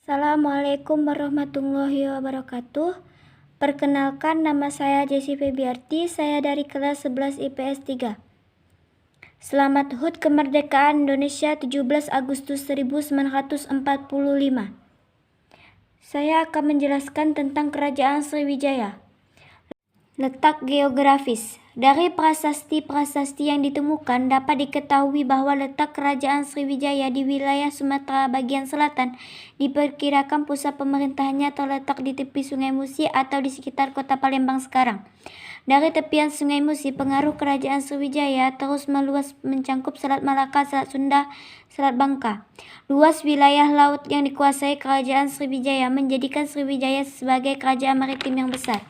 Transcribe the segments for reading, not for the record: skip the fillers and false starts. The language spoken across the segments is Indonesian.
Assalamualaikum warahmatullahi wabarakatuh. Perkenalkan, nama saya Jessi Febiarti, saya dari kelas 11 IPS 3. Selamat HUT Kemerdekaan Indonesia 17 Agustus 1945. Saya akan menjelaskan tentang Kerajaan Sriwijaya. Letak geografis. Dari prasasti-prasasti yang ditemukan dapat diketahui bahwa letak Kerajaan Sriwijaya di wilayah Sumatera bagian selatan diperkirakan pusat pemerintahannya terletak di tepi Sungai Musi atau di sekitar kota Palembang sekarang. Dari tepian Sungai Musi, pengaruh Kerajaan Sriwijaya terus meluas mencangkup Selat Malaka, Selat Sunda, Selat Bangka. Luas wilayah laut yang dikuasai Kerajaan Sriwijaya menjadikan Sriwijaya sebagai kerajaan maritim yang besar.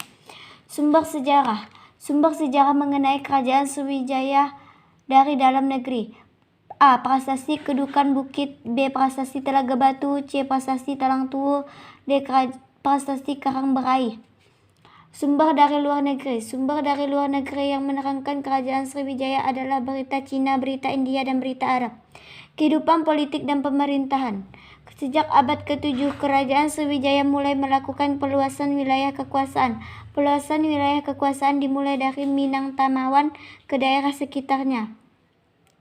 Sumber sejarah. Sumber sejarah mengenai Kerajaan Sriwijaya dari dalam negeri. A. Prasasti Kedukan Bukit. B. Prasasti Telaga Batu. C. Prasasti Talang Tuo. D. Prasasti Karang Berai. Sumber dari luar negeri. Sumber dari luar negeri yang menerangkan Kerajaan Sriwijaya adalah berita Cina, berita India, dan berita Arab. Kehidupan politik dan pemerintahan. Sejak abad ke-7, Kerajaan Sriwijaya mulai melakukan perluasan wilayah kekuasaan. Perluasan wilayah kekuasaan dimulai dari Minangkabau ke daerah sekitarnya.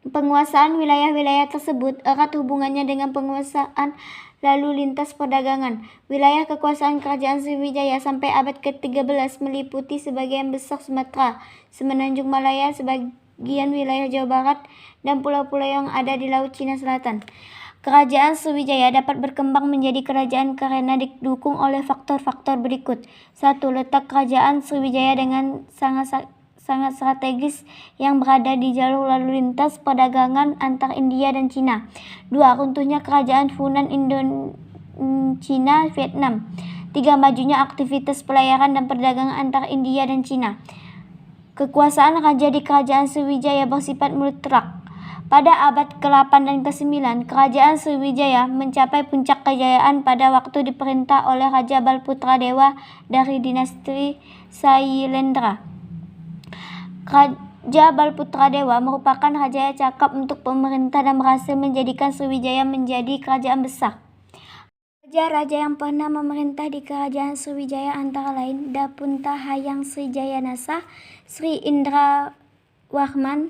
Penguasaan wilayah-wilayah tersebut erat hubungannya dengan penguasaan lalu lintas perdagangan. Wilayah kekuasaan Kerajaan Sriwijaya sampai abad ke-13 meliputi sebagian besar Sumatera, Semenanjung Malaya, sebagian wilayah Jawa Barat, dan pulau-pulau yang ada di Laut Cina Selatan. Kerajaan Sriwijaya dapat berkembang menjadi kerajaan karena didukung oleh faktor-faktor berikut. 1. Letak Kerajaan Sriwijaya dengan sangat strategis yang berada di jalur lalu lintas perdagangan antar India dan Cina. 2. Runtuhnya Kerajaan Funan Cina Vietnam. 3. Majunya aktivitas pelayaran dan perdagangan antar India dan Cina. Kekuasaan raja di Kerajaan Sriwijaya bersifat mutlak. Pada abad ke-8 dan ke-9, Kerajaan Sriwijaya mencapai puncak kejayaan pada waktu diperintah oleh Raja Balputradewa dari dinasti Sailendra. Raja Balputradewa merupakan raja yang cakap untuk pemerintah dan berhasil menjadikan Sriwijaya menjadi kerajaan besar. Raja-raja yang pernah memerintah di Kerajaan Sriwijaya antara lain Dapunta Hayang Srijayanasa, Sri Indrawarman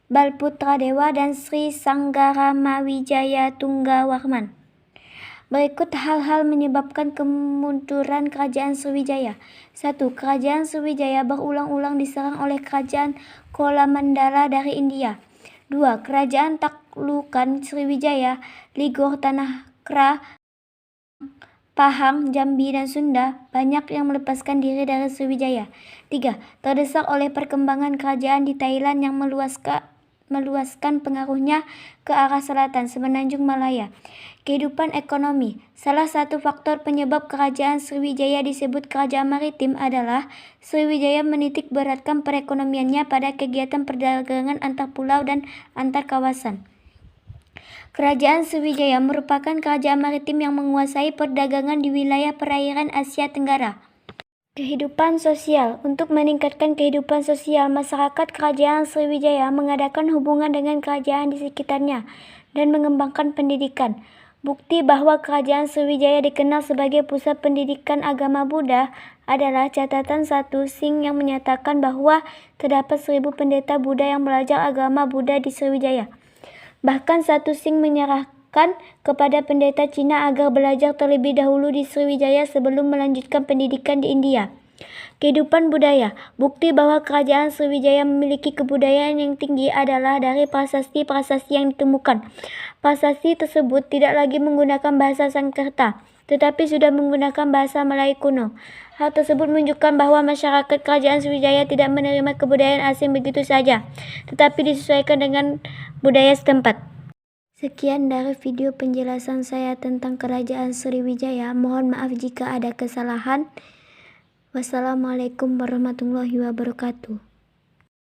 Balputradewa, dan Sri Sanggaramawijaya Tunggawarman. Berikut hal-hal menyebabkan kemunduran Kerajaan Sriwijaya. 1. Kerajaan Sriwijaya berulang-ulang diserang oleh Kerajaan Cholamandala dari India. 2. Kerajaan taklukan Sriwijaya, Ligor, Tanah-Kra, Pahang, Jambi, dan Sunda banyak yang melepaskan diri dari Sriwijaya. 3. Terdesak oleh perkembangan kerajaan di Thailand yang meluaskan pengaruhnya ke arah selatan Semenanjung Malaya. Kehidupan ekonomi. Salah satu faktor penyebab Kerajaan Sriwijaya disebut kerajaan maritim adalah Sriwijaya menitik beratkan perekonomiannya pada kegiatan perdagangan antar pulau dan antar kawasan. Kerajaan Sriwijaya merupakan kerajaan maritim yang menguasai perdagangan di wilayah perairan Asia Tenggara. Kehidupan sosial. Untuk meningkatkan kehidupan sosial, masyarakat Kerajaan Sriwijaya mengadakan hubungan dengan kerajaan di sekitarnya dan mengembangkan pendidikan. Bukti bahwa Kerajaan Sriwijaya dikenal sebagai pusat pendidikan agama Buddha adalah catatan 1 Sing yang menyatakan bahwa terdapat 1000 pendeta Buddha yang belajar agama Buddha di Sriwijaya. Bahkan 1 Sing menyerahkan kepada pendeta Cina agar belajar terlebih dahulu di Sriwijaya sebelum melanjutkan pendidikan di India. Kehidupan budaya. Bukti bahwa Kerajaan Sriwijaya memiliki kebudayaan yang tinggi adalah dari prasasti-prasasti yang ditemukan. Prasasti tersebut tidak lagi menggunakan bahasa Sanskerta, tetapi sudah menggunakan bahasa Melayu kuno. Hal tersebut menunjukkan bahwa masyarakat Kerajaan Sriwijaya tidak menerima kebudayaan asing begitu saja, tetapi disesuaikan dengan budaya setempat. Sekian dari video penjelasan saya tentang Kerajaan Sriwijaya. Mohon maaf jika ada kesalahan. Wassalamualaikum warahmatullahi wabarakatuh.